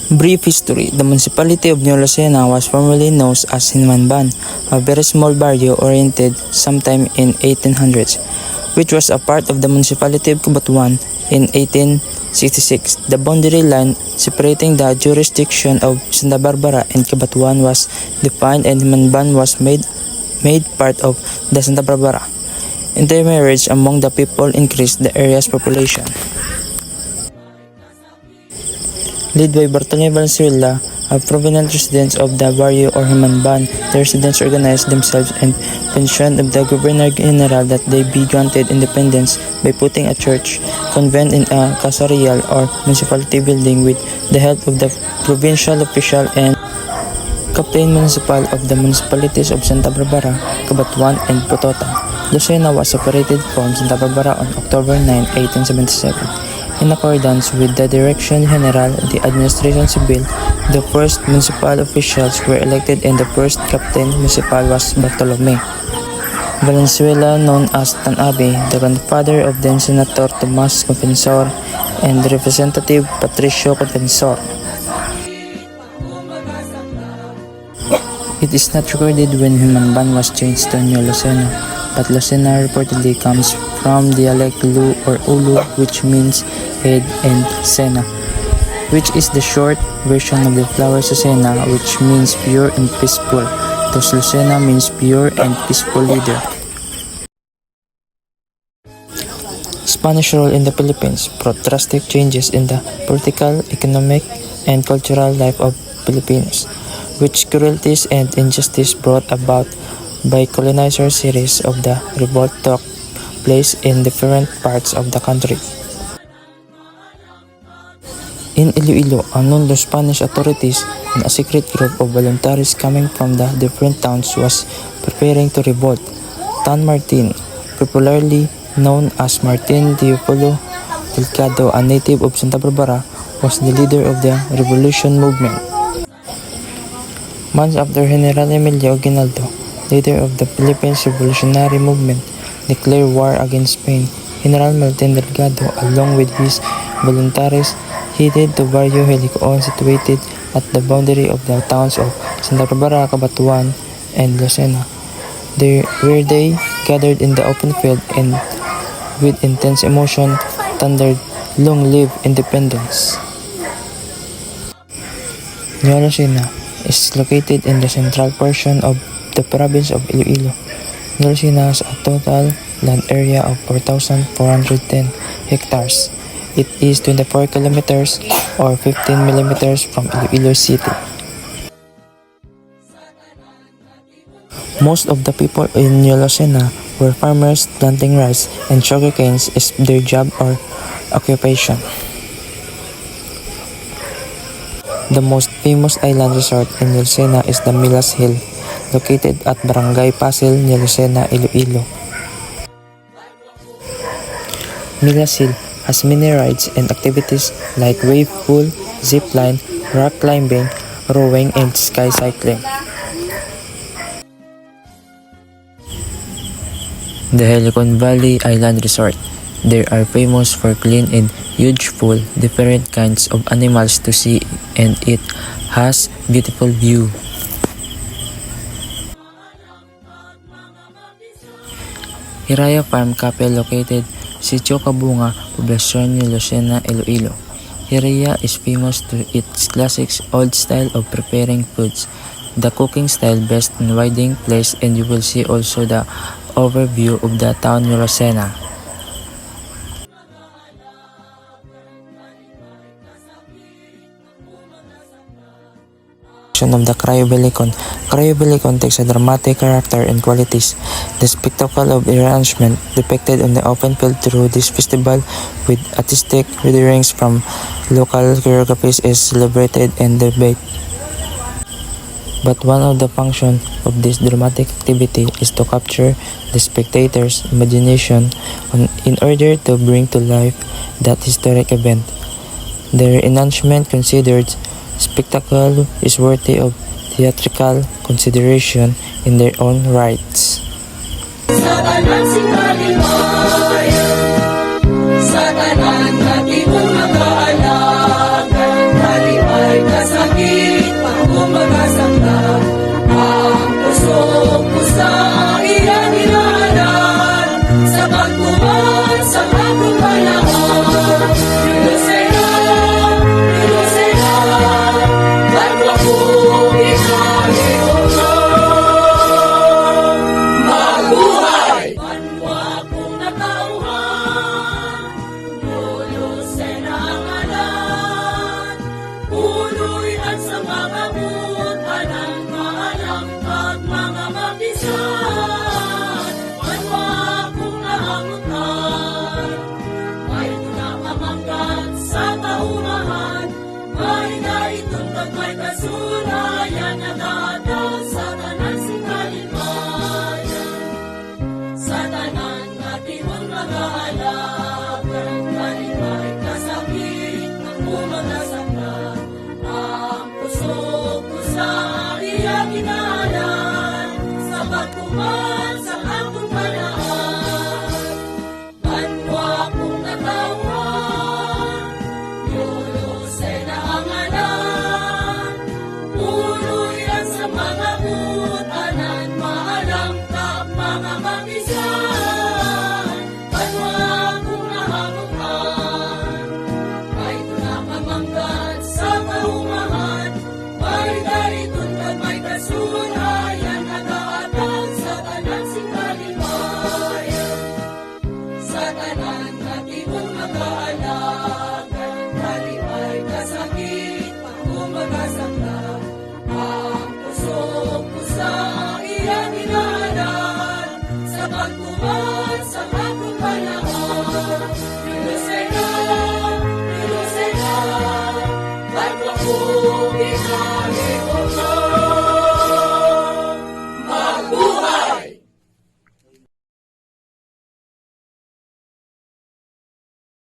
Brief history. The municipality of New Lucena was formerly known as Hinmanban, a very small barrio oriented sometime in 1800s, which was a part of the municipality of Cabanatuan in 1866. The boundary line separating the jurisdiction of Santa Barbara and Cabanatuan was defined, and Hinmanban was made part of the Santa Barbara. Intermarriage among the people increased the area's population. Led by Bartolome Valenzuela, a prominent residents of the barrio or Hinmanban, the residents organized themselves and petitioned of the Governor-General that they be granted independence by putting a church convent in a casarial or municipality building with the help of the provincial official and captain municipal of the municipalities of Santa Barbara, Cabanatuan, and Potota. Lucena was separated from Santa Barbara on October 9, 1877. In accordance with the Direction General de Administración Civil, the first municipal officials were elected and the first captain municipal was Bartolome Valenzuela, known as Tanabe, the grandfather of then Senator Tomas Confensor and Representative Patricio Confensor. It is not recorded when Hinmanban was changed to New Lucena, but Lucena reportedly comes from dialect Lu or Ulu, which means head, and Sena, which is the short version of the flower Susena, which means pure and peaceful. Thus Lucena means pure and peaceful leader. Spanish role in the Philippines brought drastic changes in the political, economic, and cultural life of Filipinos, which cruelties and injustice brought about by colonizers. Series of the revolt took place in different parts of the country. In Iloilo, unknown to Spanish authorities and a secret group of volunteers coming from the different towns was preparing to revolt. Tan Martin, popularly known as Martin Teopulo Delgado, a native of Santa Barbara, was the leader of the revolution movement. Months after General Emilio Aguinaldo, leader of the Philippines Revolutionary Movement, declared war against Spain, General Martin Delgado, along with his volunteers, headed to Barrio Helicoon, situated at the boundary of the towns of Santa Barbara, Cabanatuan, and Lucena, where they gathered in the open field and with intense emotion thundered, "Long live independence!" New Lucena is located in the central portion of the province of Iloilo. New Lucena has a total land area of 4,410 hectares. It is 24 kilometers or 15 millimeters from Iloilo City. Most of the people in New Lucena were farmers planting rice, and sugarcane is their job or occupation. The most famous island resort in Lucena is the Millas Hill, located at Barangay Pasil, New Lucena, Iloilo. Millas Hill has many rides and activities like wave pool, zip line, rock climbing, rowing, and sky cycling. The Helicon Valley Island Resort. They are famous for clean and huge pool, different kinds of animals to see, and it has beautiful view. Hiraya Farm Cafe, located Sitio Cabunga, Poblacion, New Lucena, Iloilo. Hiraya is famous to its classic old style of preparing foods. The cooking style based on wedding place, and you will see also the overview of the town New Lucena. Of the Cryobelicon. Cryobelicon takes a dramatic character and qualities. The spectacle of arrangement depicted on the open field through this festival with artistic renderings from local choreographies is celebrated and debated. But one of the functions of this dramatic activity is to capture the spectator's imagination in order to bring to life that historic event. The reenactment considered spectacle is worthy of theatrical consideration in their own rights. Sa tanan sinalimayan, sa tanan natin mga alaga, kalipay ka pagtuman sa akong panahon. Banwa kong natawan, lulusay na ang anak. Puloy lang sa mga butanan, maalam ka mga mamisan. Banwa kong nahamukan, kahit nakamanggat sa kaumahan. May daritun ka may kasulayan, nagaatang sa tanan sing kalimayan. Sa tanan natin mong mag-aalaga, kalipay kasakit, pagkumagasangga. Ang pusok ko sa iyang inaaral, sa pagtuman sa akong panahon. Lulusay na, ba't mo kong